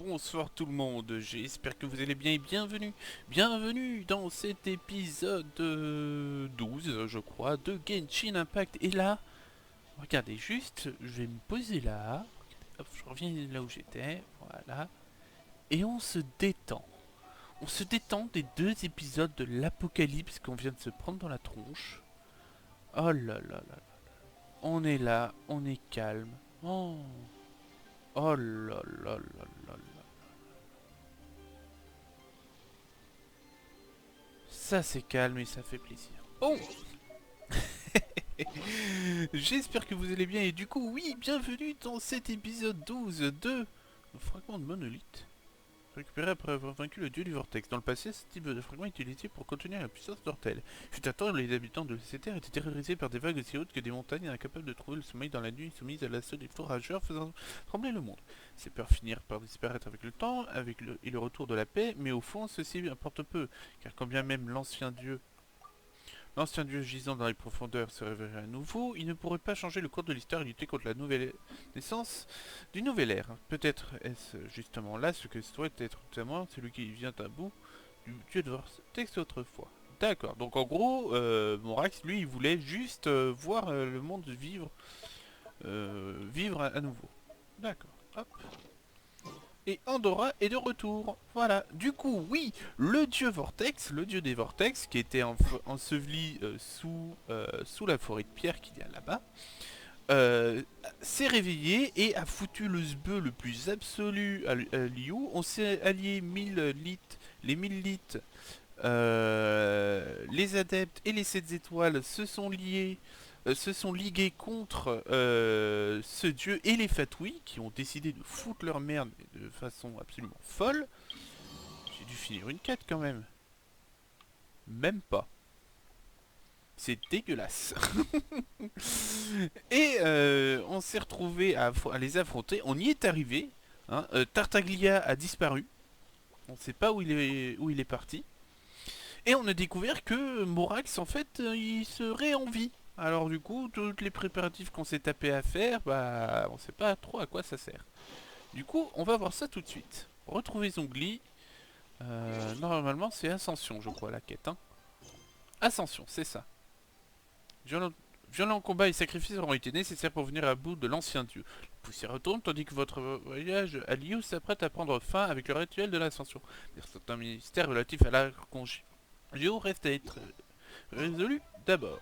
bonsoir tout le monde, j'espère que vous allez bien et bienvenue dans cet épisode 12 je crois de Genshin Impact. Et là, regardez juste, je vais me poser là, hop, je reviens là où j'étais, voilà, et on se détend. On se détend des deux épisodes de l'apocalypse qu'on vient de se prendre dans la tronche. Oh là là là, on est là, on est calme. Oh là là là là là. Ça c'est calme et ça fait plaisir. Bon. J'espère que vous allez bien et du coup oui, bienvenue dans cet épisode 12 de fragment de monolithe. Récupéré après avoir vaincu le dieu du vortex. Dans le passé, ce type de fragment est utilisé pour contenir la puissance d'Ortel. Fut un temps, les habitants de ces terres étaient terrorisés par des vagues aussi hautes que des montagnes, incapables de trouver le sommeil dans la nuit, soumises à l'assaut des flots rageurs, faisant trembler le monde. Ces peurs finirent par disparaître avec le temps, et le retour de la paix, mais au fond, ceci importe peu, car quand bien même l'ancien dieu gisant dans les profondeurs se réveillerait à nouveau, il ne pourrait pas changer le cours de l'histoire et lutter contre la nouvelle naissance d'une nouvelle ère. Peut-être est-ce justement là ce que souhaite être notamment celui qui vient à bout du dieu de vortex autrefois. D'accord, donc en gros, Morax, lui, il voulait juste voir le monde vivre à nouveau. D'accord, hop. Et Andorra est de retour. Voilà. Du coup, oui, le dieu Vortex, le dieu des Vortex, qui était enseveli sous la forêt de pierre qu'il y a là-bas, s'est réveillé et a foutu le sbeu le plus absolu à Liu. On s'est allié 1000 litres, les 1000 litres, les adeptes et les 7 étoiles se sont ligués contre ce dieu et les Fatouis qui ont décidé de foutre leur merde de façon absolument folle. J'ai dû finir une quête quand même. Même pas. C'est dégueulasse. Et on s'est retrouvé à les affronter. On y est arrivé. Hein. Tartaglia a disparu. On ne sait pas où il est parti. Et on a découvert que Morax, en fait, il serait en vie. Alors du coup, tous les préparatifs qu'on s'est tapé à faire, bah, on sait pas trop à quoi ça sert. Du coup, on va voir ça tout de suite. Retrouver Zongli. Normalement, c'est Ascension, je crois, la quête. Hein. Ascension, c'est ça. Violents combats et sacrifices auront été nécessaires pour venir à bout de l'ancien dieu. La poussière retourne tandis que votre voyage à Liu s'apprête à prendre fin avec le rituel de l'ascension. Certains mystères relatifs à l'archange Géo restent à être résolus d'abord.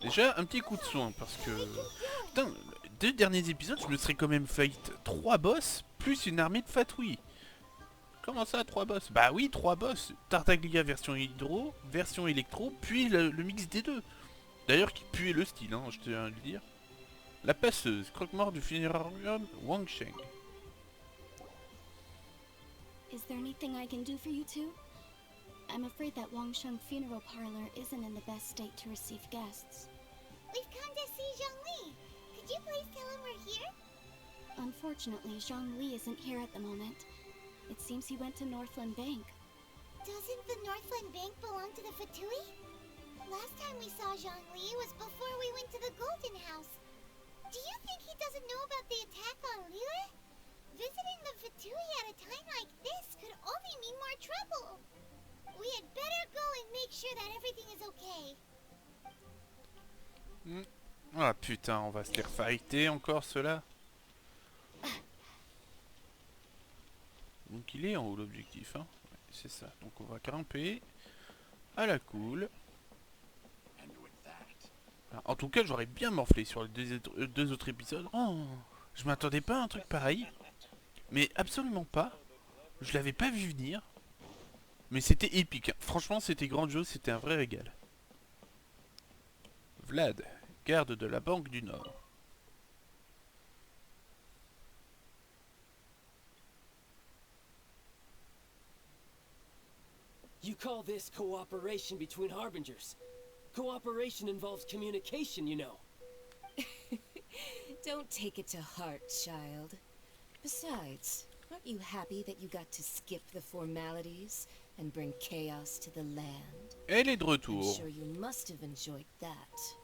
Déjà, un petit coup de soin, parce que... Putain, les deux derniers épisodes, je me serais quand même fight 3 boss, plus une armée de fatouilles. Comment ça, 3 boss? Bah oui, 3 boss. Tartaglia version hydro, version électro, puis le mix des deux. D'ailleurs, qui puait le style, hein, je tiens à le dire. La passeuse, croque-mort du funérarium Wang Sheng. Is there anything I can do for you two? I'm afraid that Wangsheng funeral parlor isn't in the best state to receive guests. We've come to see Zhongli. Could you please tell him we're here? Unfortunately, Zhongli isn't here at the moment. It seems he went to Northland Bank. Doesn't the Northland Bank belong to the Fatui? Last time we saw Zhongli was before we went to the Golden House. Do you think he doesn't know about the attack on Lille? Visiting the Fatui at a time like this could only mean more trouble. We had better go and make sure that everything is okay. Ah putain, on va se les refighter encore ceux-là. Donc il est en haut l'objectif, hein. Ouais, c'est ça. Donc on va grimper à la cool. En tout cas, j'aurais bien morflé sur les deux autres épisodes. Oh, je m'attendais pas à un truc pareil. Mais absolument pas. Je l'avais pas vu venir. Mais c'était épique. Hein. Franchement, c'était grandiose, c'était un vrai régal. Vlad, garde de la Banque du Nord. You call this cooperation between harbingers? Cooperation involves communication, you know. Don't take it to heart, child. Besides, aren't you happy that you got to skip the formalities and bring chaos to the land? Elle est de I'm retour. sure you must have enjoyed that.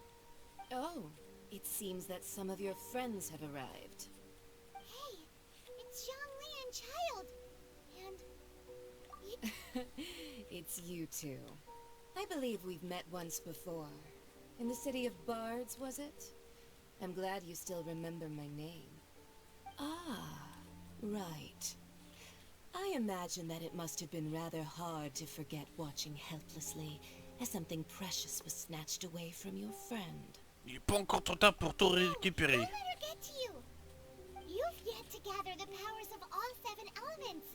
Oh, It seems that some of your friends have arrived. Hey, it's Zhongli and Child. And It's you two. I believe we've met once before. In the city of Bards, was it? I'm glad you still remember my name. Ah, right. I imagine that it must have been rather hard to forget watching helplessly as something precious was snatched away from your friend. Il est pas encore trop tard pour tout récupérer. Don't let her get to you. You've yet to gather the powers of all 7 elements.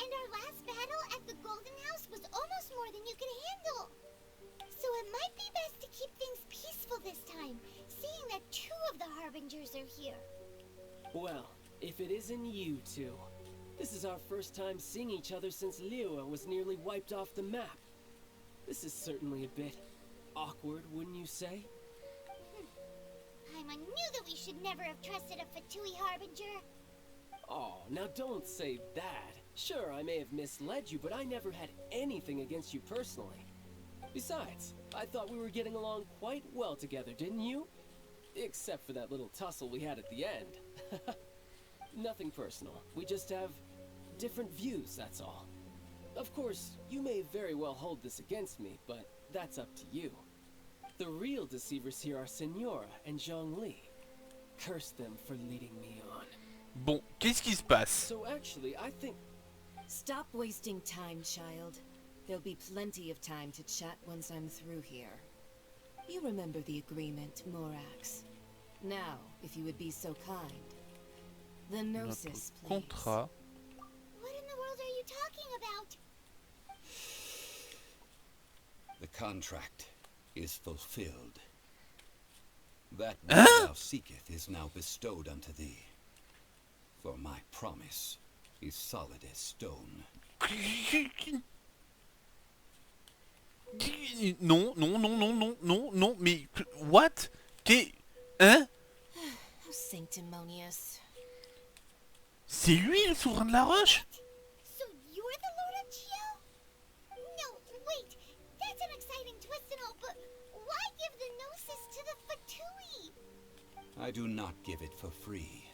And our last battle at the Golden House was almost more than you could handle. So it might be best to keep things peaceful this time, seeing that 2 of the Harbingers are here. Well, if it isn't you two. This is our first time seeing each other since Liyue was nearly wiped off the map. This is certainly a bit awkward, wouldn't you say? I knew that we should never have trusted a Fatui Harbinger. Oh, now don't say that. Sure, I may have misled you, but I never had anything against you personally. Besides, I thought we were getting along quite well together, didn't you? Except for that little tussle we had at the end. Nothing personal. We just have different views, that's all. Of course, you may very well hold this against me, but that's up to you. The real deceivers here are Senora and Zhongli. Curse them for leading me on. Bon, qu'est-ce qui se passe? So actually, I think... Stop wasting time, child. There'll be plenty of time to chat once I'm through here. You remember the agreement, Morax. Now, if you would be so kind. The Gnosis, Notre please. contrat. What in the world are you talking about? The contract is fulfilled. That which thou seeketh is now bestowed unto thee. For my promise is solid as stone. Non, non, non, non, non, non, non, mais... What? Hein? How sanctimonious. C'est lui le souverain de la Roche? So you're the Lord of Geo? No, wait. That's an exciting twist and all, but why give the Gnosis to the Fatui? I do not give it for free.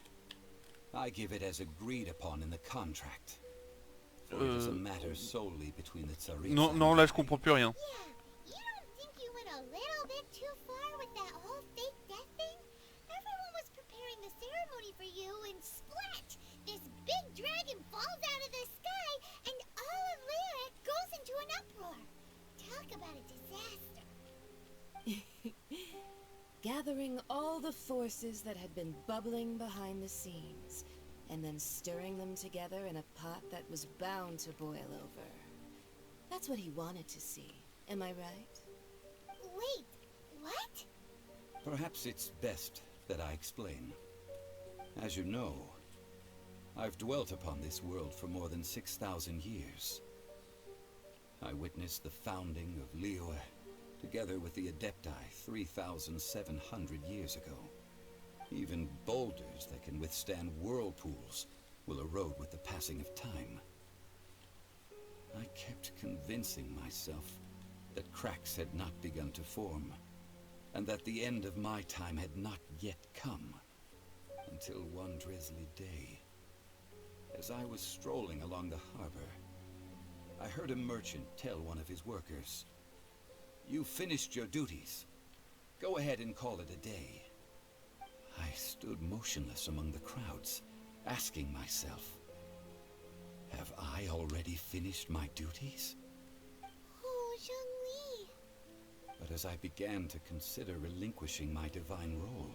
I give it as agreed upon in the contract. For it is a matter solely between the Tsaritsa Non, non, and là je I. comprends plus rien. Yeah, you don't think you went a little bit too far with that whole fake death thing? Everyone was preparing the ceremony for you and splat! This big dragon falls out of the sky and all of Liyue goes into an uproar. Talk about a disaster. Gathering all the forces that had been bubbling behind the scenes, and then stirring them together in a pot that was bound to boil over. That's what he wanted to see, am I right? Wait, what? Perhaps it's best that I explain. As you know, I've dwelt upon this world for more than 6,000 years. I witnessed the founding of Liyue, together with the Adepti 3,700 years ago. Even boulders that can withstand whirlpools will erode with the passing of time. I kept convincing myself that cracks had not begun to form, and that the end of my time had not yet come, until one drizzly day. As I was strolling along the harbor, I heard a merchant tell one of his workers, "You finished your duties. Go ahead and call it a day." I stood motionless among the crowds, asking myself, have I already finished my duties? Oh, Zhongli. But as I began to consider relinquishing my divine role,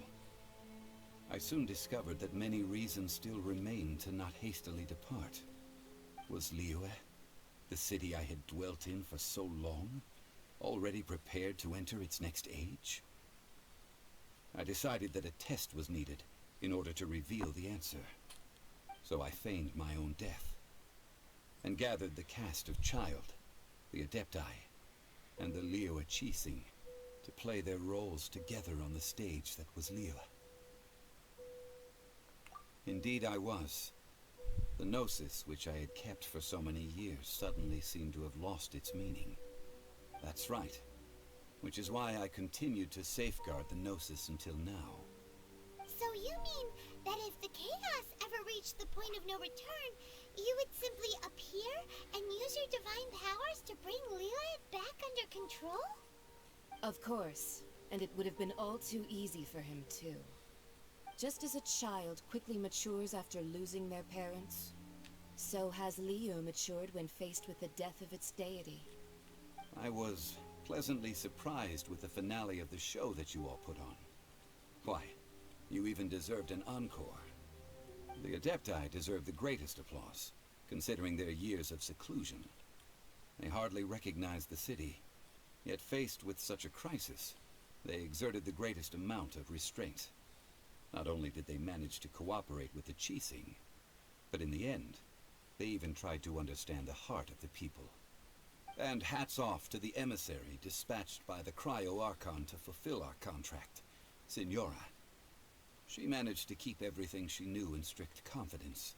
I soon discovered that many reasons still remained to not hastily depart. Was Liyue, the city I had dwelt in for so long, already prepared to enter its next age? I decided that a test was needed in order to reveal the answer. So I feigned my own death, and gathered the cast of Child, the Adepti, and the Liyue Chising to play their roles together on the stage that was Liyue. Indeed I was. The Gnosis, which I had kept for so many years, suddenly seemed to have lost its meaning. That's right. Which is why I continued to safeguard the Gnosis until now. you mean that if the chaos ever reached the point of no return, you would simply appear and use your divine powers to bring Lilith back under control? Of course, and it would have been all too easy for him too. Just as a child quickly matures after losing their parents, so has Liu matured when faced with the death of its deity. I was pleasantly surprised with the finale of the show that you all put on. Why, you even deserved an encore. The Adepti deserve the greatest applause, considering their years of seclusion. They hardly recognized the city, yet faced with such a crisis, they exerted the greatest amount of restraint. Not only did they manage to cooperate with the Qixing, but in the end, they even tried to understand the heart of the people. And hats off to the emissary dispatched by the Cryo-Archon to fulfill our contract, Signora. She managed to keep everything she knew in strict confidence,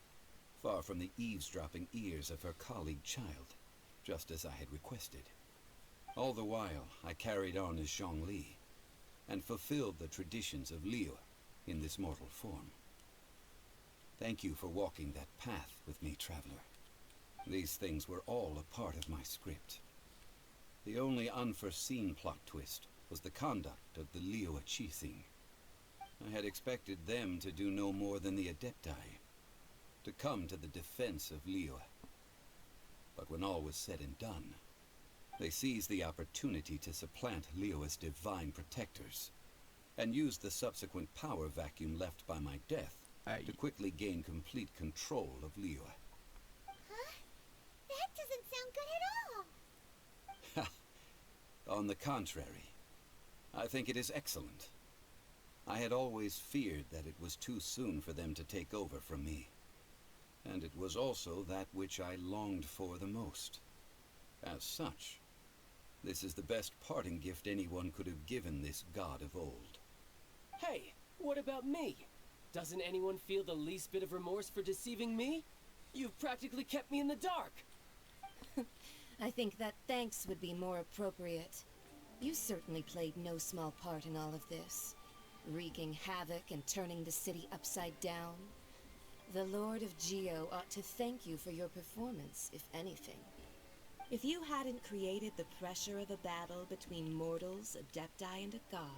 far from the eavesdropping ears of her colleague child, just as I had requested. All the while, I carried on as Zhongli, and fulfilled the traditions of Liu in this mortal form. Thank you for walking that path with me, Traveler. These things were all a part of my script. The only unforeseen plot twist was the conduct of the Liu Qixing. I had expected them to do no more than the Adepti, to come to the defense of Liu. But when all was said and done, they seized the opportunity to supplant Liu as divine protectors, and used the subsequent power vacuum left by my death to quickly gain complete control of Liu. Huh? That doesn't sound good at all. On the contrary, I think it is excellent. I had always feared that it was too soon for them to take over from me. And it was also that which I longed for the most. As such, this is the best parting gift anyone could have given this god of old. Hey, what about me? Doesn't anyone feel the least bit of remorse for deceiving me? You've practically kept me in the dark. I think that thanks would be more appropriate. You certainly played no small part in all of this, wreaking havoc and turning the city upside down. The Lord of Geo ought to thank you for your performance, if anything. If you hadn't created the pressure of a battle between mortals, Adepti, and a god,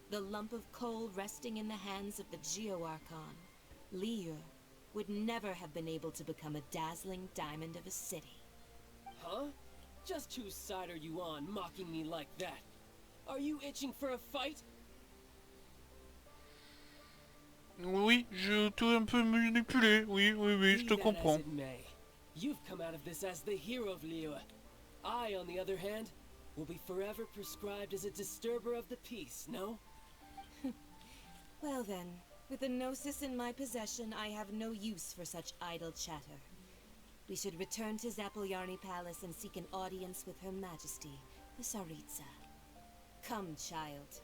the lump of coal resting in the hands of the Geo-Archon, Liu would never have been able to become a dazzling diamond of a city. Huh? Just whose side are you on, mocking me like that? Are you itching for a fight? Oui, je t'ai un peu manipulé. Oui, je te comprends. May. You've come out of this as the hero of Liyue. I, on the other hand, will be forever prescribed as a disturber of the peace, no? Well then, with the Gnosis in my possession, I have no use for such idle chatter. We should return to Zapoljarny Palace and seek an audience with Her Majesty, the Tsaritsa. Come, child.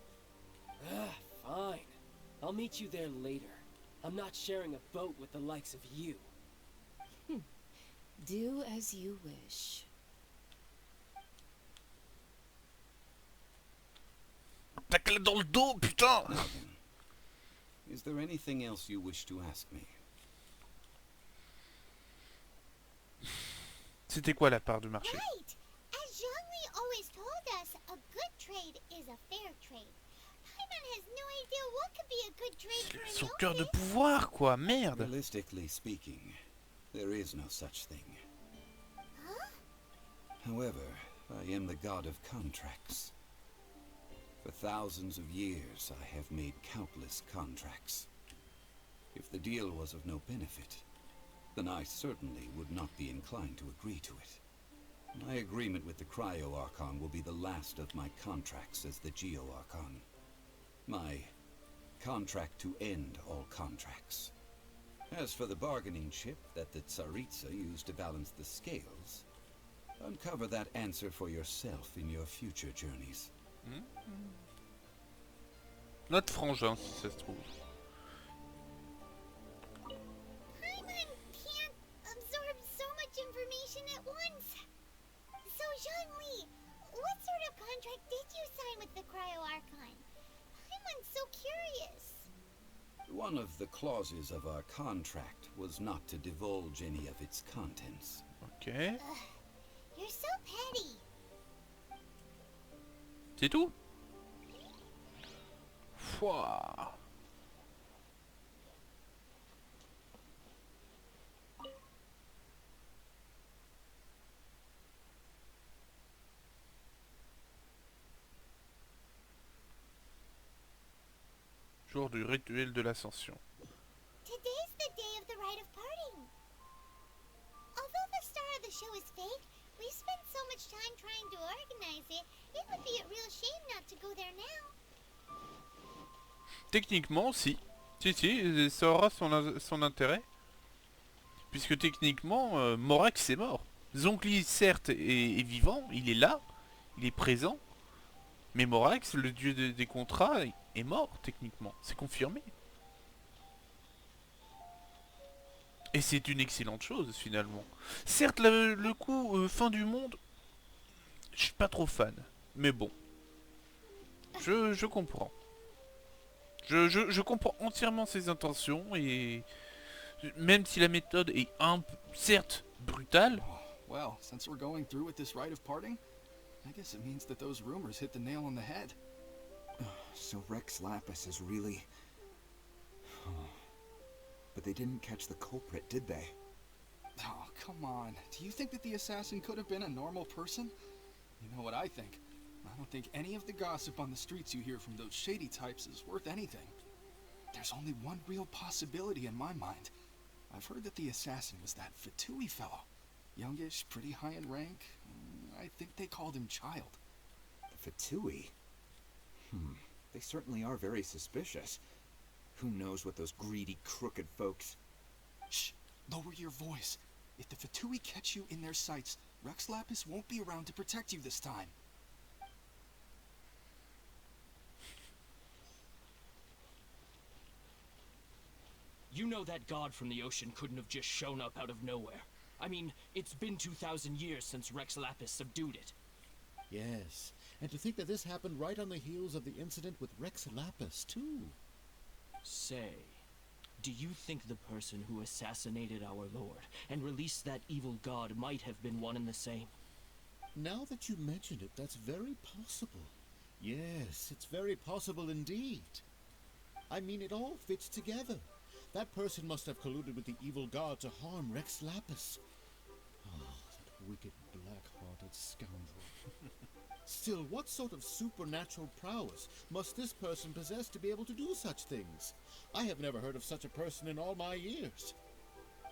Fine. I'll meet you there later. I'm not sharing a boat with the likes of you. Do as you wish. Tacle dans le dos, putain! Now then, is there anything else you wish to ask me? C'était quoi la part du marché? Right! As Zhongli always told us, a good trade is a fair trade. Paimon has no idea what could be a good trade for Son an cœur de Yoki. pouvoir, quoi, merde! Realistically speaking, there is no such thing. Huh? However, I am the god of contracts. For thousands of years, I have made countless contracts. If the deal was of no benefit, then I certainly would not be inclined to agree to it. My agreement with the Cryo-Archon will be the last of my contracts as the Geo-Archon. My contract to end all contracts. As for the bargaining chip that the Tsaritsa used to balance the scales, uncover that answer for yourself in your future journeys. Notre frangin, si ça se trouve. Paimon can't absorb so much information at once. So, Zhongli, what sort of contract did you sign with the Cryo-Archon? Paimon's so curious. One of the clauses of our contract was not to divulge any of its contents. Ok. You're so petty. C'est tout? Fouah. Jour du rituel de l'ascension. Today's the day of the rite of parting. Although the star of the show is fake, we spent so much time trying to organize it, it would be a real shame not to go there now. Techniquement, si. Si, ça aura son intérêt. Puisque techniquement, Morax est mort. Zhongli, certes, est vivant, il est là, il est présent. Mais Morax, le dieu des contrats, est mort, techniquement. C'est confirmé. Et c'est une excellente chose, finalement. Certes, le coup fin du monde, je suis pas trop fan. Mais bon. Je comprends. Je comprends entièrement ses intentions, et même si la méthode est certes brutale. Well, since we're going through with this rite of parting, I guess it means that those rumors hit the nail on the head. So Rex Lapis is really... But they didn't catch the culprit, did they? Oh, come on. Do you think that the assassin could have been a normal person? You know what I think? I don't think any of the gossip on the streets you hear from those shady types is worth anything. There's only one real possibility in my mind. I've heard that the assassin was that Fatui fellow. Youngish, pretty high in rank. I think they called him Child. The Fatui? They certainly are very suspicious. Who knows what those greedy, crooked folks... Shh! Lower your voice. If the Fatui catch you in their sights, Rex Lapis won't be around to protect you this time. You know that god from the ocean couldn't have just shown up out of nowhere. I mean, it's been 2,000 years since Rex Lapis subdued it. Yes, and to think that this happened right on the heels of the incident with Rex Lapis, too. Say, do you think the person who assassinated our lord and released that evil god might have been one and the same? Now that you mention it, that's very possible. Yes, it's very possible indeed. I mean, it all fits together. That person must have colluded with the evil god to harm Rex Lapis. Oh, that wicked, black-hearted scoundrel. Still, what sort of supernatural prowess must this person possess to be able to do such things? I have never heard of such a person in all my years.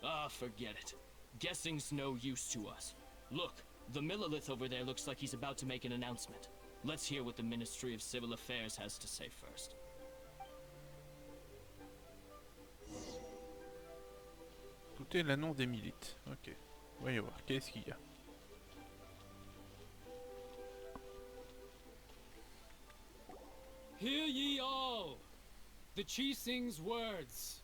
Ah, forget it. Guessing's no use to us. Look, the Millilith over there looks like he's about to make an announcement. Let's hear what the Ministry of Civil Affairs has to say first. Écoutez l'annonce des milites. Ok. Voyons voir. Qu'est-ce qu'il y a? Hear ye all, the Chi sings words.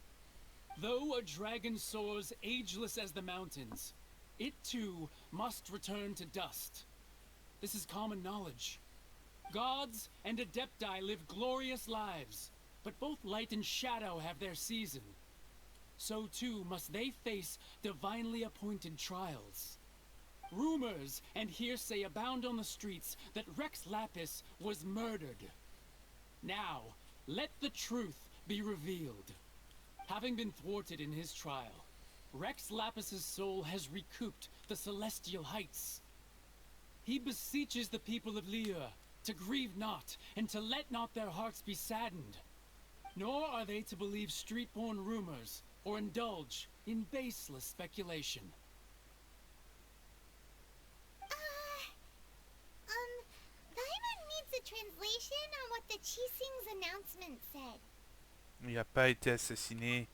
Though a dragon soars ageless as the mountains, it too must return to dust. This is common knowledge. Gods and adepti live glorious lives, but both light and shadow have their season. So too must they face divinely appointed trials. Rumors and hearsay abound on the streets that Rex Lapis was murdered. Now, let the truth be revealed. Having been thwarted in his trial, Rex Lapis's soul has recouped the celestial heights. He beseeches the people of Liyue to grieve not, and to let not their hearts be saddened. Nor are they to believe street-born rumors, or indulge in baseless speculation. Paimon needs a translation on what the Chising's announcement said. Il n'a pas été assassiné.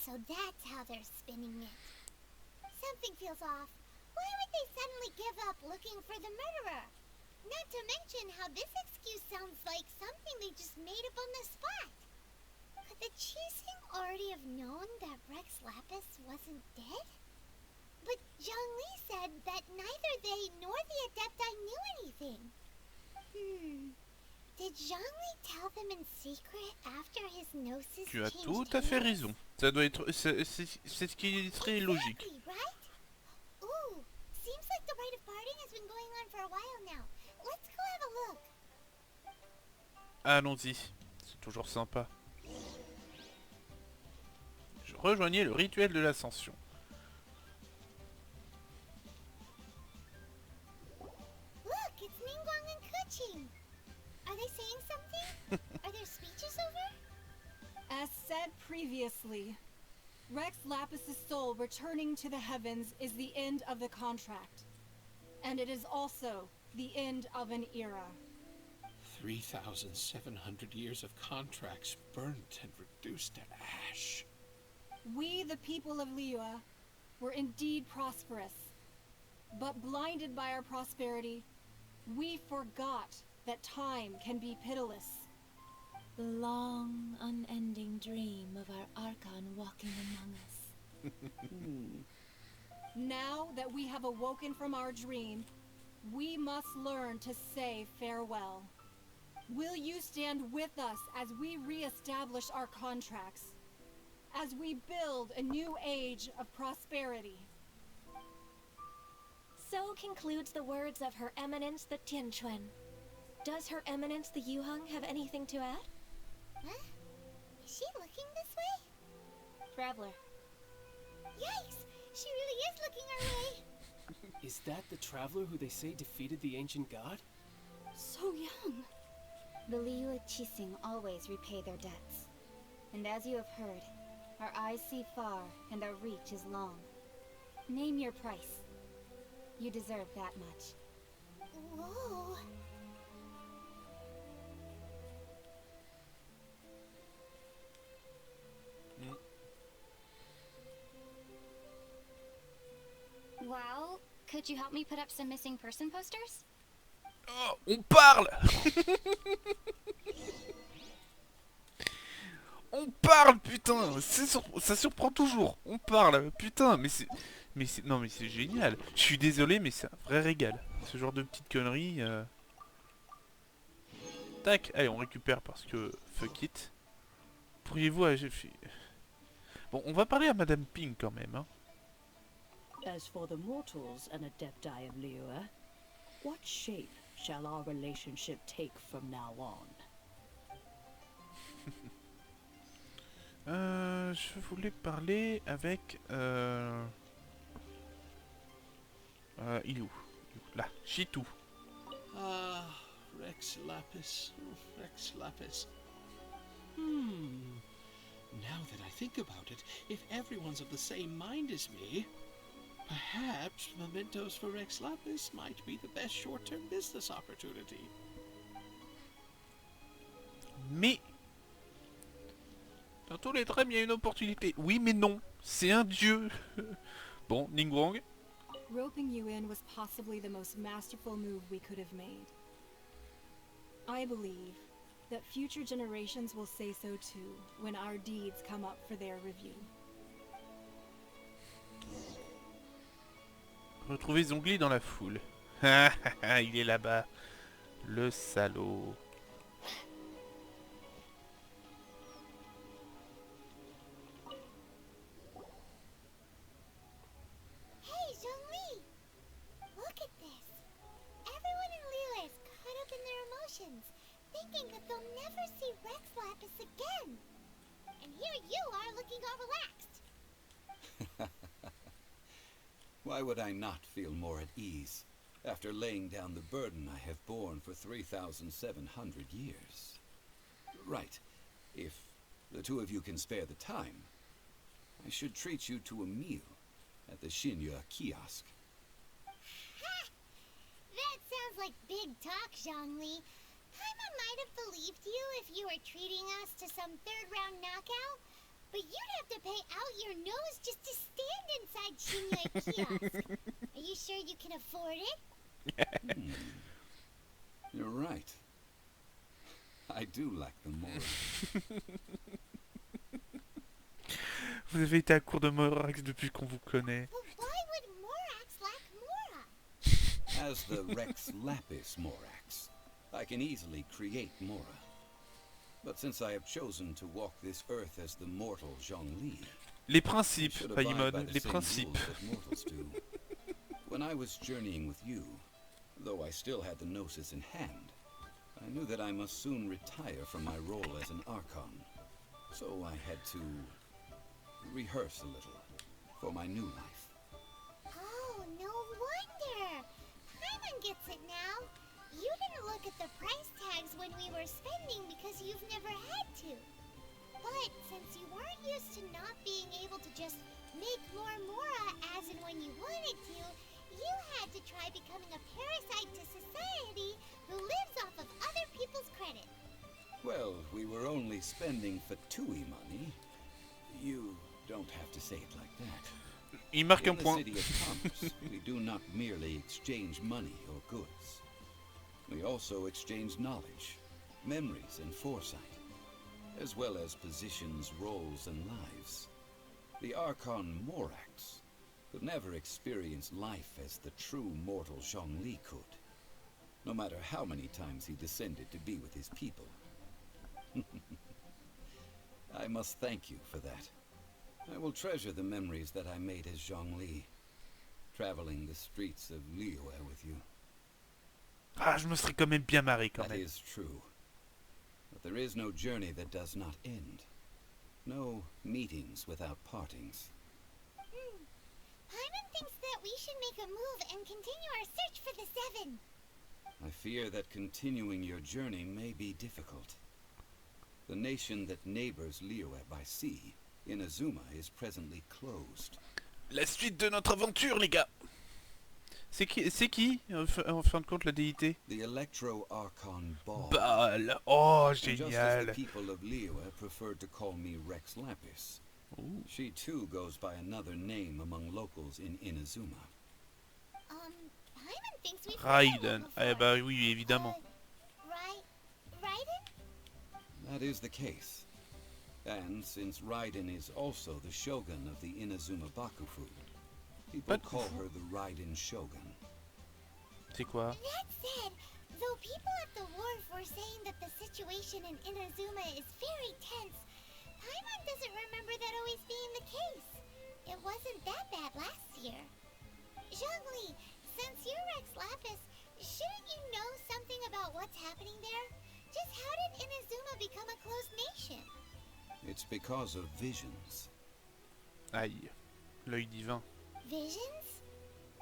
So that's how they're spinning it. Something feels off. Why would they suddenly give up looking for the murderer? Not to mention how this excuse sounds like something they just made up on the spot. Could the Chising already have known that Rex Lapis wasn't dead? But Zhongli said that neither they nor the Adepti knew anything. Did Zhongli tell them in secret after his gnosis Tu as changed tout à fait hands? raison. Ça doit être... C'est ce qui serait logique. Exactly, right? Ooh, seems like the rite of parting has been going on for a while now. Let's go have a look. Allons-y. C'est toujours sympa. Je rejoignais le rituel de l'ascension. Look, it's Ningguang and Kuching. Are they saying something? Are their speeches over? As said previously, Rex Lapis's soul returning to the heavens is the end of the contract. And it is also the end of an era. 3,700 years of contracts burnt and reduced to ash. We, the people of Liyue, were indeed prosperous. But blinded by our prosperity, we forgot that time can be pitiless. The long, unending dream of our Archon walking among us. Now that we have awoken from our dream, we must learn to say farewell. Will you stand with us as we re-establish our contracts? As we build a new age of prosperity? So concludes the words of Her Eminence the Tianquan. Does Her Eminence the Yuheng have anything to add? Huh? Is she looking this way? Traveler. Yikes! She really is looking our way. Is that the traveler who they say defeated the ancient god? So young. The Liyue Qixing always repay their debts. And as you have heard, our eyes see far and our reach is long. Name your price. You deserve that much. Whoa. Well, could you help me put up some missing person posters? Oh, on parle. On parle, putain. Ça surprend toujours. On parle, putain. Non, mais c'est génial. Je suis désolé, mais c'est un vrai régal. Ce genre de petites conneries. Tac, allez, on récupère parce que fuck it. Pourriez-vous Bon, on va parler à Madame Ping quand même, hein. As for the mortals and adepti of Liyue, what shape shall our relationship take from now on? Je voulais parler avec... il est où? Là, Chitou. Ah, Rex Lapis, Rex Lapis. Now that I think about it, if everyone's of the same mind as me, perhaps mementos for Rex Lapis might be the best short-term business opportunity. Mais... dans tous les drames, il y a une opportunité. Oui, mais non. C'est un dieu. Bon, Ningguang. Roping you in was possibly the most masterful move we could have made. I believe that future generations will say so too when our deeds come up for their review. Retrouver Zhongli dans la foule. Il est là-bas. Le salaud. Hey, Zhongli! Look at this. Everyone in Liyue is caught up in their emotions, thinking that they'll never see Rex Lapis again. And here you are looking all relaxed. Why would I not feel more at ease after laying down the burden I have borne for 3,700 years? Right. If the two of you can spare the time, I should treat you to a meal at the Xinye kiosk. Ha! That sounds like big talk, Zhongli. Paimon might have believed you if you were treating us to some third-round knockout, but you'd have to pay out your nose just to stand inside Xinye kiosk. Are you sure you can afford it? You're right. I do lack the morals. Vous avez été à court de Morax depuis qu'on vous connaît. But why would Morax lack Mora? As the Rex Lapis Morax, I can easily create Mora. But since I have chosen to walk this earth as the mortal Zhongli, Les principes, Paimon, les principes. When I was journeying with you, though I still had the Gnosis in hand, I knew that I must soon retire from my role as an Archon. So I had to rehearse a little for my new life. Oh, no wonder! Paimon gets it now. You didn't look at the price tags when we were spending because you've never had to. But since you weren't used to not being able to just make more Mora as and when you wanted to, you had to try becoming a parasite to society who lives off of other people's credit. Well, we were only spending Fatui money. You don't have to say it like that. Il marque un In the point. city of commerce, we do not merely exchange money or goods. We also exchange knowledge, memories, and foresight, as well as positions, roles, and lives. The Archon Morax could never experience life as the true mortal Zhongli could, no matter how many times he descended to be with his people. I must thank you for that. I will treasure the memories that I made as Zhongli, traveling the streets of Liyue with you. Ah, je me serais quand même bien marré quand That même. is true. But there is no journey that does not end. No meetings without partings. Paimon thinks that we should make a move and continue our search for the Seven. I fear that continuing your journey may be difficult. The nation that neighbors Liyue by sea, Inazuma, is presently closed. La suite de notre aventure, les gars. C'est qui en fin de compte, la déité? The Electro-Archon Ball. Baal. Oh, And just as génial. the people of Liyue preferred to call me Rex Lapis, she too goes by another name among locals in Inazuma. Paimon thinks we've Raiden. Eh bah oui, évidemment. Raiden? That is the case. And since Raiden is also the shogun of the Inazuma Bakufu, people call her the Raiden Shogun. C'est quoi? That said, though people at the wharf were saying that the situation in Inazuma is very tense, Paimon doesn't remember that always being the case. It wasn't that bad last year. Zhongli, since you're Rex Lapis, shouldn't you know something about what's happening there? Just how did Inazuma become a closed nation? It's because of visions. Aïe. L'œil divin. Visions?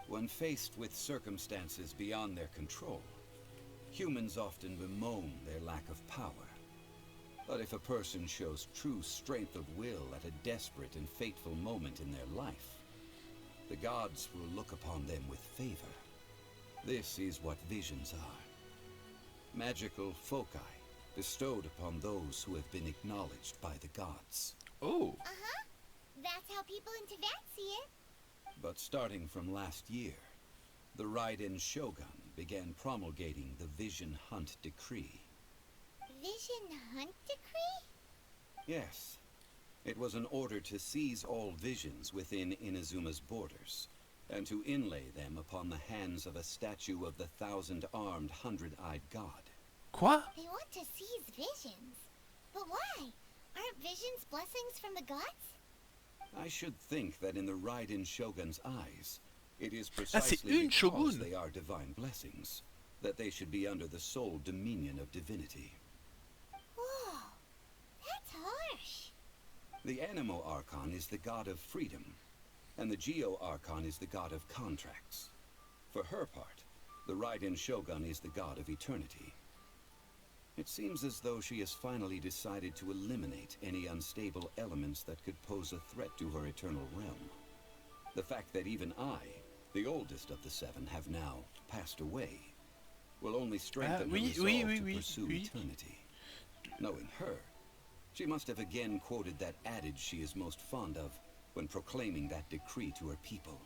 When faced with circumstances beyond their control, humans often bemoan their lack of power. But if a person shows true strength of will at a desperate and fateful moment in their life, the gods will look upon them with favor. This is what visions are. Magical foci bestowed upon those who have been acknowledged by the gods. Oh! Uh-huh. That's how people in Teyvat see it. But starting from last year, the Raiden Shogun began promulgating the Vision Hunt Decree. Vision Hunt Decree? Yes. It was an order to seize all visions within Inazuma's borders, and to inlay them upon the hands of a statue of the thousand-armed, hundred-eyed god. Quoi? They want to seize visions. But why? Aren't visions blessings from the gods? I should think that in the Raiden Shogun's eyes, it is c'est precisely une because shogun. they are divine blessings that they should be under the sole dominion of divinity. Whoa, that's harsh. The Animo Archon is the god of freedom, and the Geo Archon is the god of contracts. For her part, the Raiden Shogun is the god of eternity. It seems as though she has finally decided to eliminate any unstable elements that could pose a threat to her eternal realm. The fact that even I, the oldest of the seven, have now passed away, will only strengthen her resolve to pursue eternity. Knowing her, she must have again quoted that adage she is most fond of when proclaiming that decree to her people.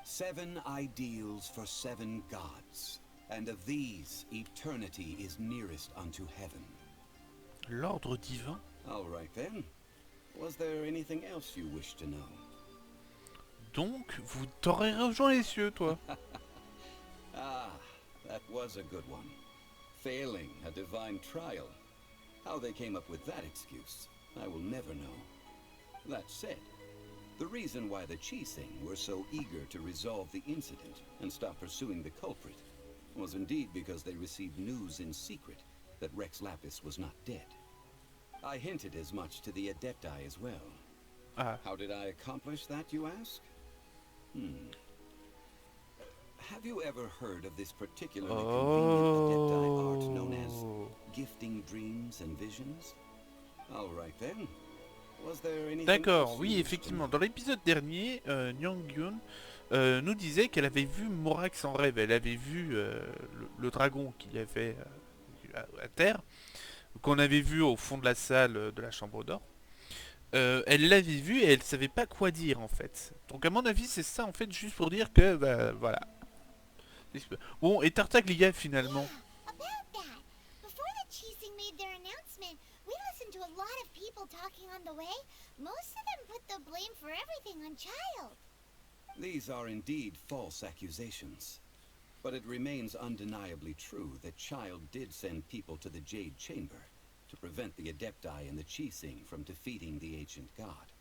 7 ideals for 7 gods, and of these, eternity is nearest unto heaven. L'ordre divin? All right then. Was there anything else you wish to know? Donc, vous t'aurais rejoint les cieux, toi. Ah, that was a good one. failing a divine trial. How they came up with that excuse, I will never know. That said, the reason why the Qixing were so eager to resolve the incident and stop pursuing the culprit was indeed because they received news in secret that Rex Lapis was not dead. I hinted as much to the Adepti as well. How did I accomplish that, you ask? Have you ever heard of this particularly convenient Adepti art known as gifting dreams and visions? All right then. Was there anything D'accord, oui, effectivement. Dans l'épisode dernier, Nyang-Yun nous disait qu'elle avait vu Morax en rêve. Elle avait vu le dragon qu'il y avait à terre, qu'on avait vu au fond de la salle de la chambre d'or. Elle l'avait vu et elle savait pas quoi dire en fait. Donc à mon avis c'est ça en fait, juste pour dire que bah, voilà. Bon, et Tartaglia finalement. These are indeed false accusations. But it remains undeniably true that Child did send people to the Jade Chamber to prevent the Adepti and the Qixing from defeating the ancient god.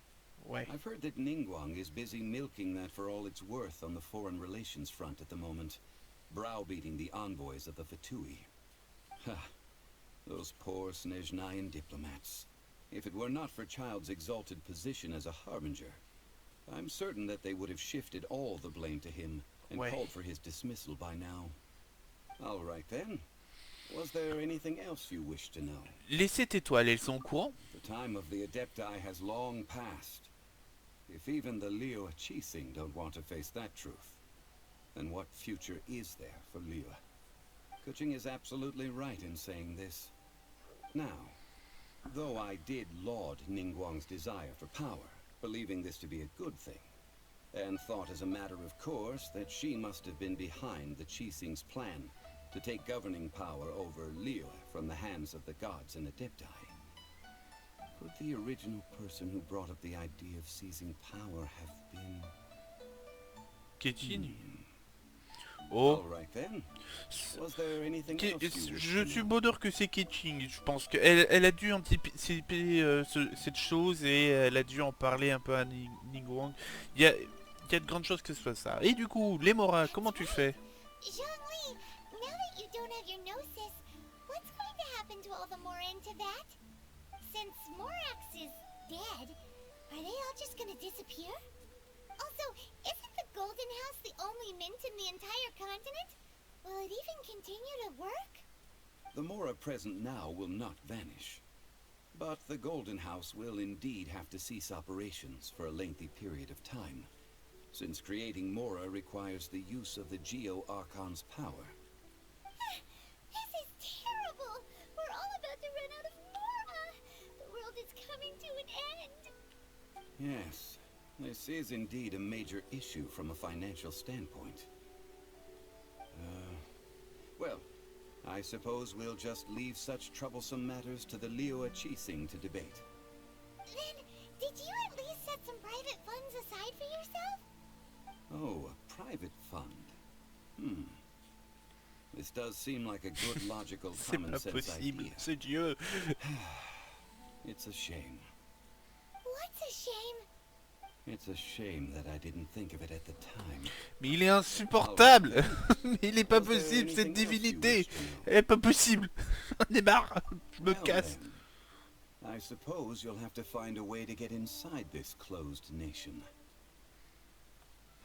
Ouais. I've heard that Ningguang is busy milking that for all it's worth on the foreign relations front at the moment, browbeating the envoys of the Fatui. Ha! Those poor Snezhnayan diplomats. If it were not for Child's exalted position as a harbinger, I'm certain that they would have shifted all the blame to him and called for his dismissal by now. All right then. Was there anything else you wish to know? Les 7 étoiles, elles sont au courant? The time of the Adepti has long passed. If even the Liyue Qixing don't want to face that truth, then what future is there for Liyue? Kuching is absolutely right in saying this. Now, though I did laud Ningguang's desire for power, believing this to be a good thing, and thought as a matter of course that she must have been behind the Qixing's plan to take governing power over Liyue from the hands of the gods and Adepti. Could the original person who brought up the idea of seizing power have been... Genshin. Oh. All right then. Was there anything else you Je suis bonheur que c'est Keqing. Je pense qu'elle a dû anticiper cette chose et elle a dû en parler un peu à Ningguang. Il y a de grandes chances que ce soit ça. Et du coup, les Mora, comment tu fais? Zhongli, now that you don't have your gnosis, what's going to happen to all the Mora in Tibet? Since Morax is dead, are they all just gonna disappear? Also, isn't the Golden House the only mint in the entire continent? Will it even continue to work? The Mora present now will not vanish. But the Golden House will indeed have to cease operations for a lengthy period of time, since creating Mora requires the use of the Geo-Archon's power. This is terrible! We're all about to run out of Mora! The world is coming to an end! Yes, this is indeed a major issue from a financial standpoint. Well, I suppose we'll just leave such troublesome matters to the Liyue Qixing to debate. Then, did you at least set some private funds aside for yourself? Oh, a private fund. This does seem like a good logical common sense idea. C'est Dieu. It's a shame. What's a shame? It's a shame that I didn't think of it at the time. Mais il est insupportable. Mais il est pas possible cette divinité. Elle est pas possible. J'en ai marre. Je me casse. I suppose you'll have to find a way to get inside this closed nation.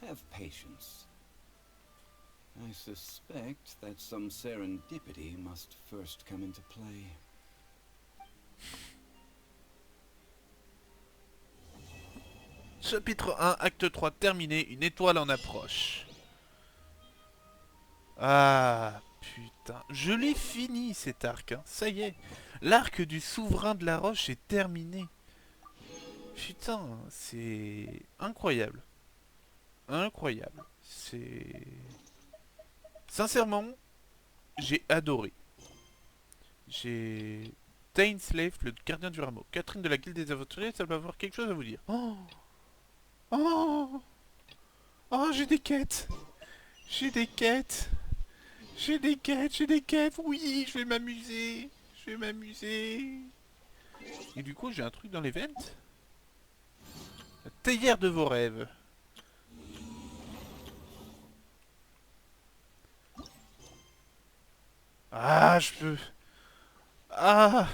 Have patience. I suspect that some serendipity must first come into play. Chapitre 1, acte 3 terminé, une étoile en approche. Ah, putain. Je l'ai fini cet arc, hein. Ça y est. L'arc du souverain de la Roche est terminé. Putain, c'est incroyable. Incroyable. C'est... Sincèrement, j'ai adoré. J'ai... Tainslave, le gardien du rameau. Catherine de la guilde des aventuriers, ça va avoir quelque chose à vous dire. Oh, oh, oh, j'ai des quêtes. J'ai des quêtes. J'ai des quêtes, oui, je vais m'amuser. Je vais m'amuser. Et du coup, j'ai un truc dans les ventes. La théière de vos rêves. Ah, je peux... Ah.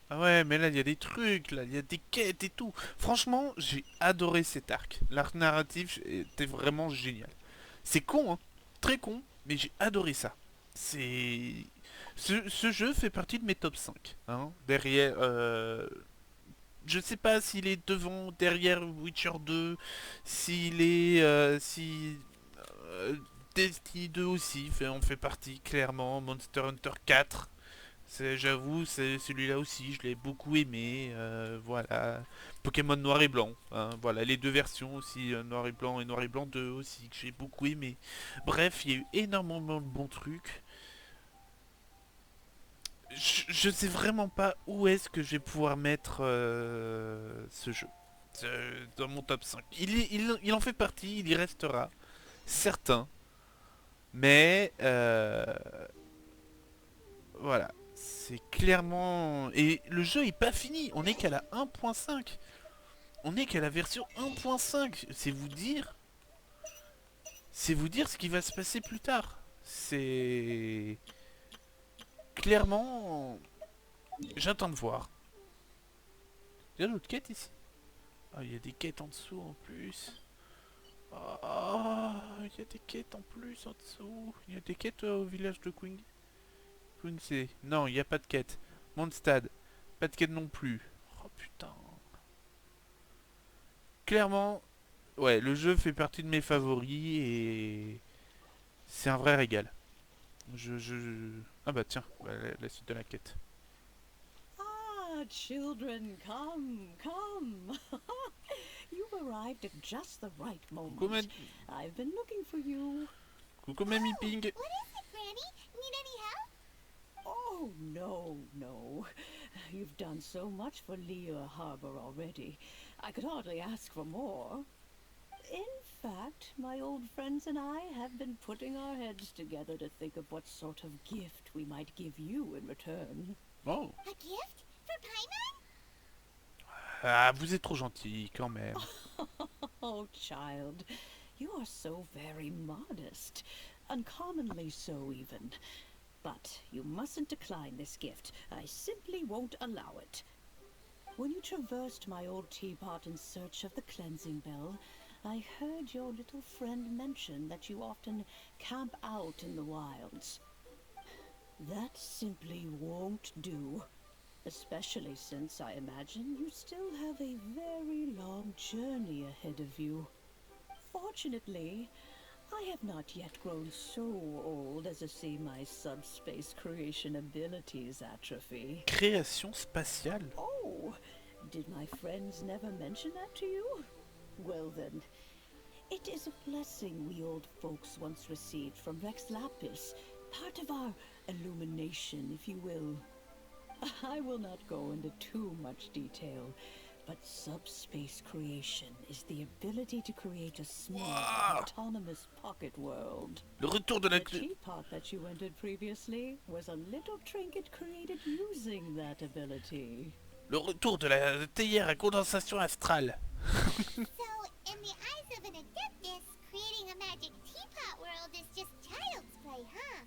Ah ouais, mais là, il y a des trucs, là, il y a des quêtes et tout. Franchement, j'ai adoré cet arc. L'arc narratif était vraiment génial. C'est con, hein. Très con, mais j'ai adoré ça. C'est... Ce jeu fait partie de mes top 5. Hein. Derrière... Je sais pas s'il est devant, derrière Witcher 2, s'il est... Destiny 2 aussi, on fait partie, clairement. Monster Hunter 4. J'avoue, c'est celui-là aussi, je l'ai beaucoup aimé. Voilà. Pokémon Noir et Blanc. Hein, voilà, les deux versions aussi, Noir et Noir et Blanc 2 aussi, que j'ai beaucoup aimé. Bref, il y a eu énormément de bons trucs. Je sais vraiment pas où est-ce que je vais pouvoir mettre ce jeu. Dans mon top 5. Il en fait partie, il y restera. Certain. Mais... voilà. C'est clairement... Et le jeu est pas fini. On est qu'à la 1.5. On est qu'à la version 1.5. C'est vous dire... C'est vous dire ce qui va se passer plus tard. C'est... Clairement... J'attends de voir. Il y a d'autres quêtes ici. Ah, il y a des quêtes en dessous en plus. Ah, il y a des quêtes en plus en dessous. Il y a des quêtes au village de Queen. Quincy. Non, il n'y a pas de quête. Mondstadt. Pas de quête non plus. Oh putain. Clairement, ouais, le jeu fait partie de mes favoris et c'est un vrai régal. Ah bah tiens, la suite de la quête. Ah, children, come, come. You've arrived at just the right moment. I've been looking for you. Coucou Mamie Ping. What is it, Granny? Need any help? Oh, no, no. You've done so much for Lea Harbor already. I could hardly ask for more. In fact, my old friends and I have been putting our heads together to think of what sort of gift we might give you in return. Oh. A gift? For Paimon? Ah, vous êtes trop gentil quand même. Oh, child, you are so very modest. Uncommonly so, even. But you mustn't decline this gift. I simply won't allow it. When you traversed my old teapot in search of the cleansing bell, I heard your little friend mention that you often camp out in the wilds. That simply won't do. Especially since I imagine you still have a very long journey ahead of you. Fortunately, I have not yet grown so old as to see my subspace creation abilities atrophy. Création spatiale? Oh, did my friends never mention that to you? Well then, it is a blessing we old folks once received from Rex Lapis, part of our illumination, if you will. I will not go into too much detail, but subspace creation is the ability to create a small, autonomous pocket world. Le retour de la... The teapot that you entered previously was a little trinket created using that ability. Le retour de la théière à condensation astrale. So, in the eyes of an adeptus, creating a magic teapot world is just child's play, huh?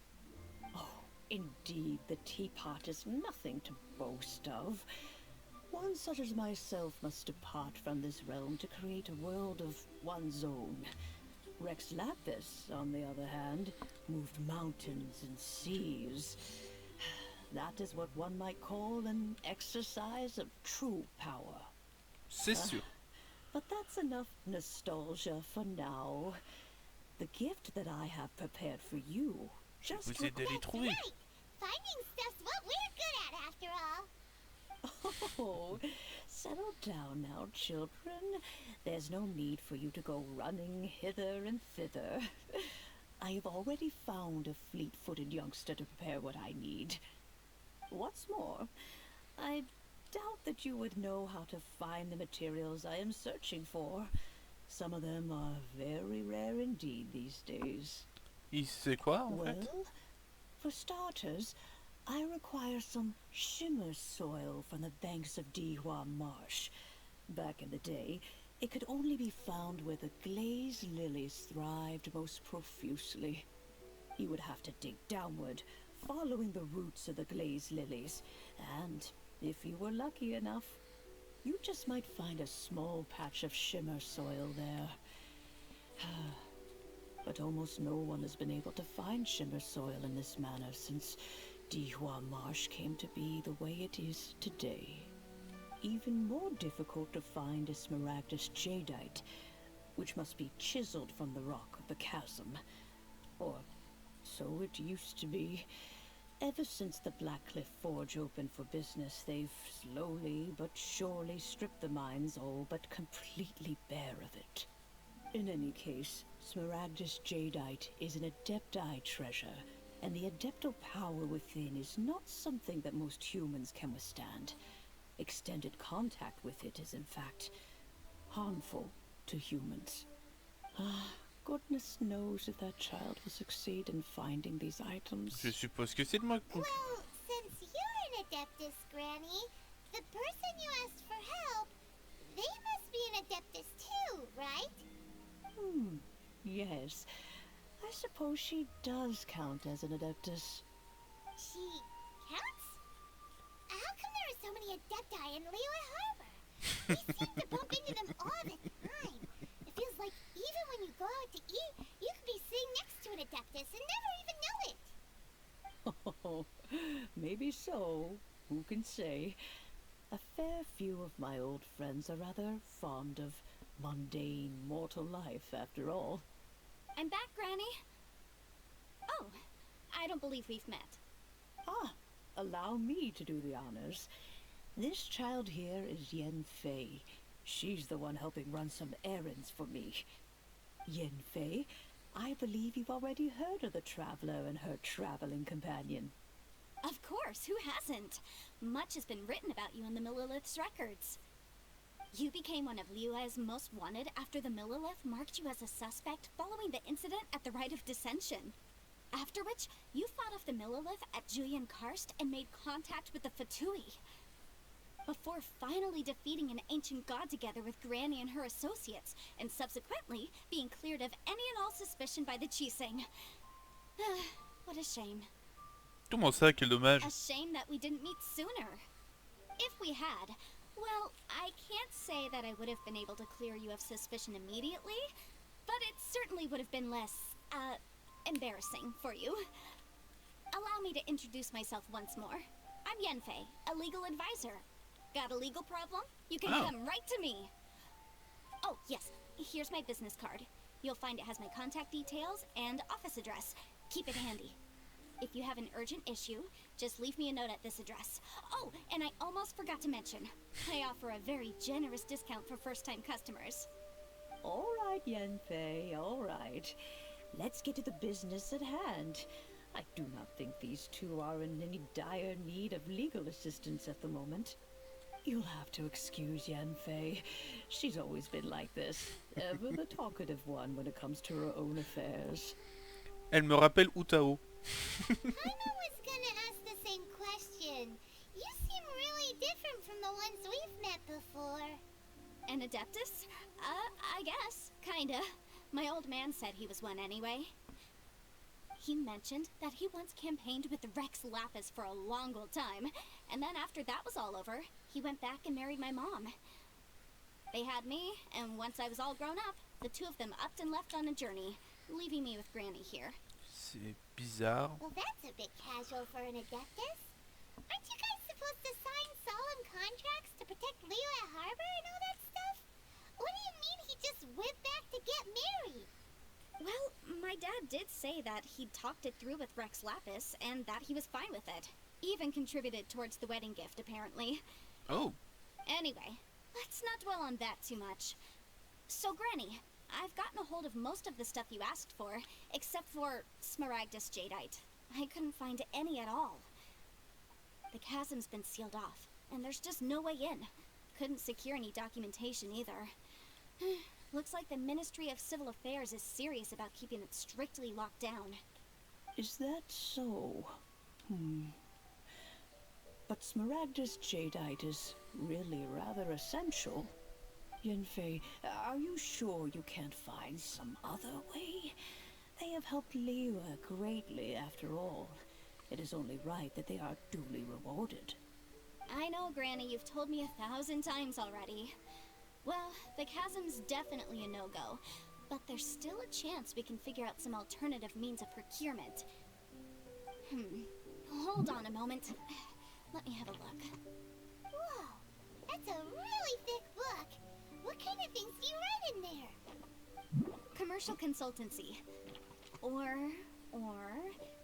Oh, indeed, the teapot is nothing to boast of. One such as myself must depart from this realm to create a world of one's own. Rex Lapis, on the other hand, moved mountains and seas. That is what one might call an exercise of true power. C'est sûr. But that's enough nostalgia for now. The gift that I have prepared for you just Vous êtes allé trouver. Right. Finding stuff's what we're good at, after all. Oh, settle down now, children. There's no need for you to go running hither and thither. I have already found a fleet-footed youngster to prepare what I need. What's more, I doubt that you would know how to find the materials I am searching for. Some of them are very rare indeed these days. C'est quoi en fait? Well, for starters, I require some shimmer soil from the banks of Dihua Marsh. Back in the day, it could only be found where the glazed lilies thrived most profusely. You would have to dig downward, following the roots of the glazed lilies, and if you were lucky enough, you just might find a small patch of shimmer soil there. But almost no one has been able to find shimmer soil in this manner since Dihua Marsh came to be the way it is today. Even more difficult to find is Smaragdus jadeite, which must be chiseled from the rock of the chasm. Or so it used to be. Ever since the Blackcliff Forge opened for business, they've slowly but surely stripped the mines all but completely bare of it. In any case, Smaragdus jadeite is an Adepti treasure, and the Adeptal power within is not something that most humans can withstand. Extended contact with it is, in fact, harmful to humans. Goodness knows if that child will succeed in finding these items. Je suppose que c'est de moi. Well, since you're an Adeptus, Granny, the person you asked for help, they must be an Adeptus too, right? Yes. I suppose she does count as an Adeptus. She counts? How come there are so many Adepti in Liyue Harbor? We seem to bump into them all the time. It feels like even when you go out to eat, you could be sitting next to an Adeptus and never even know it. Oh, maybe so. Who can say? A fair few of my old friends are rather fond of mundane mortal life, after all. I'm back, Granny. Oh, I don't believe we've met. Allow me to do the honors. This child here is Yen Fei. She's the one helping run some errands for me. Yen Fei, I believe you've already heard of the traveler and her traveling companion. Of course, who hasn't? Much has been written about you in the Millilith's records. You became one of Liyue's most wanted after the Millilith marked you as a suspect following the incident at the Rite of Dissension. After which, you fought off the Millilith at Julian Karst and made contact with the Fatui. Before finally defeating an ancient god together with Granny and her associates, and subsequently being cleared of any and all suspicion by the Chising. What a shame. Comment ça, quel dommage. A shame that we didn't meet sooner. If we had, well, I can't say that I would have been able to clear you of suspicion immediately, but it certainly would have been less, embarrassing for you. Allow me to introduce myself once more. I'm Yenfei, a legal advisor. Got a legal problem? You can come right to me. Oh, yes, here's my business card. You'll find it has my contact details and office address. Keep it handy. If you have an urgent issue, just leave me a note at this address. Oh, and I almost forgot to mention, I offer a very generous discount for first-time customers. All right, Yenfei, all right. Let's get to the business at hand. I do not think these two are in any dire need of legal assistance at the moment. You'll have to excuse Yenfei. She's always been like this, ever the talkative one when it comes to her own affairs. Elle me rappelle Utao. Paimon was gonna ask the same question. You seem really different from the ones we've met before. An Adeptus? I guess. Kinda. My old man said he was one anyway. He mentioned that he once campaigned with Rex Lapis for a long old time, and then after that was all over, he went back and married my mom. They had me, and once I was all grown up, the two of them upped and left on a journey, leaving me with Granny here. C'est bizarre. Well, that's a bit casual for an Adeptus. Aren't you guys supposed to sign solemn contracts to protect Liyue Harbor and all that stuff? What do you mean he just went back to get married? Well, my dad did say that he'd talked it through with Rex Lapis, and that he was fine with it. Even contributed towards the wedding gift, apparently. Oh. Anyway, let's not dwell on that too much. So, Granny, I've gotten a hold of most of the stuff you asked for, except for Smaragdus jadeite. I couldn't find any at all. The chasm's been sealed off, and there's just no way in. Couldn't secure any documentation either. Looks like the Ministry of Civil Affairs is serious about keeping it strictly locked down. Is that so? But Smaragda's jadeite is really rather essential. Yenfei, are you sure you can't find some other way? They have helped Liyue greatly after all. It is only right that they are duly rewarded. I know, Granny, you've told me 1,000 times already. Well, the chasm's definitely a no-go, but there's still a chance we can figure out some alternative means of procurement. Hold on a moment. Let me have a look. Whoa, that's a really thick book. What kind of things do you write in there? Commercial consultancy. Or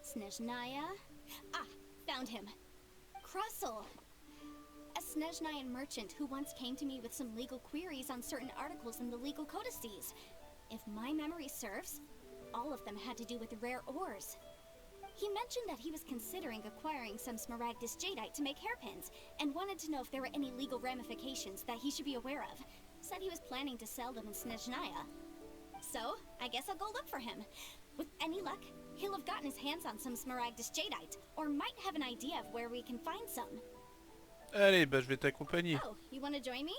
Snezhnaya. Ah, found him. Krusel. A Snezhnayan merchant who once came to me with some legal queries on certain articles in the legal codices. If my memory serves, all of them had to do with rare ores. He mentioned that he was considering acquiring some Smaragdus jadeite to make hairpins, and wanted to know if there were any legal ramifications that he should be aware of. Said he was planning to sell them in Snezhnaya. So, I guess I'll go look for him. With any luck, he'll have gotten his hands on some Smaragdus jadeite, or might have an idea of where we can find some. Allez, bah je vais t'accompagner. Oh, you want to join me?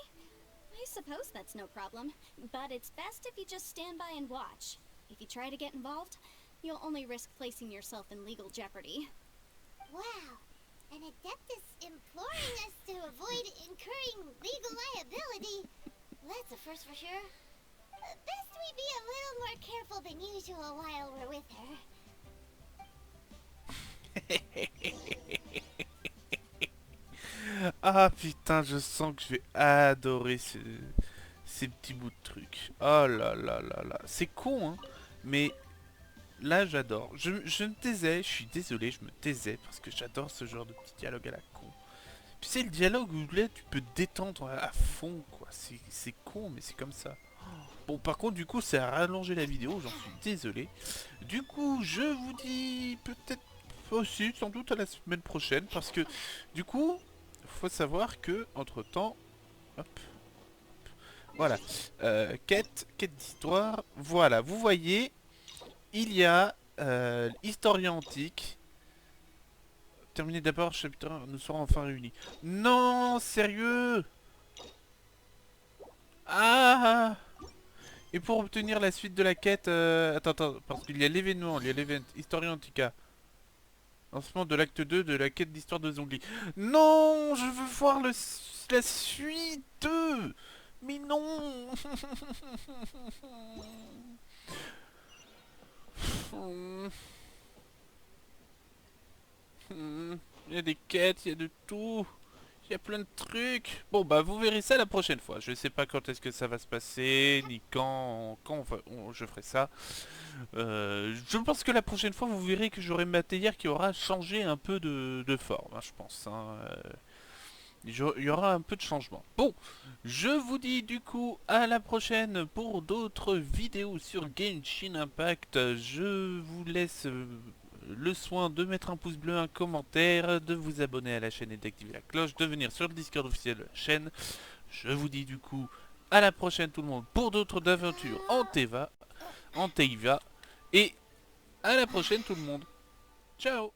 I suppose that's no problem, but it's best if you just stand by and watch. If you try to get involved, you'll only risk placing yourself in legal jeopardy. Wow, an Adeptus imploring us to avoid incurring legal liability. That's a first for sure. Best we be a little more careful than usual while we're with her. Ah putain, je sens que je vais adorer ces petits bouts de trucs. Oh là là là là. C'est con, hein. Mais là, j'adore. Je me taisais, je suis désolé, je me taisais parce que j'adore ce genre de petit dialogue à la con. Puis c'est le dialogue où là, tu peux te détendre à fond, quoi. C'est con, mais c'est comme ça. Bon, par contre, du coup, ça a rallongé la vidéo, j'en suis désolé. Du coup, je vous dis peut-être aussi, sans doute à la semaine prochaine, parce que, du coup, faut savoir que, entre-temps, hop, voilà, quête d'histoire, voilà, vous voyez, il y a historien antique. Terminé d'abord, chapitre 1, nous serons enfin réunis. Non, sérieux? Ah! Et pour obtenir la suite de la quête, attends, parce qu'il y a l'événement, Historia Antica. Lancement de l'acte 2 de la quête d'histoire de Zhongli. Non, je veux voir la suite. Mais non. Il y a des quêtes, il y a de tout. Il y a plein de trucs. Bon bah vous verrez ça la prochaine fois. Je sais pas quand est-ce que ça va se passer, ni quand je ferai ça. Je pense que la prochaine fois vous verrez que j'aurai ma théière qui aura changé un peu de forme, hein, je pense. Hein. Il y aura un peu de changement. Bon, je vous dis du coup à la prochaine pour d'autres vidéos sur Genshin Impact. Je vous laisse le soin de mettre un pouce bleu, un commentaire, de vous abonner à la chaîne et d'activer la cloche, de venir sur le Discord officiel de la chaîne. Je vous dis du coup à la prochaine tout le monde pour d'autres aventures en Teiva, et à la prochaine tout le monde. Ciao.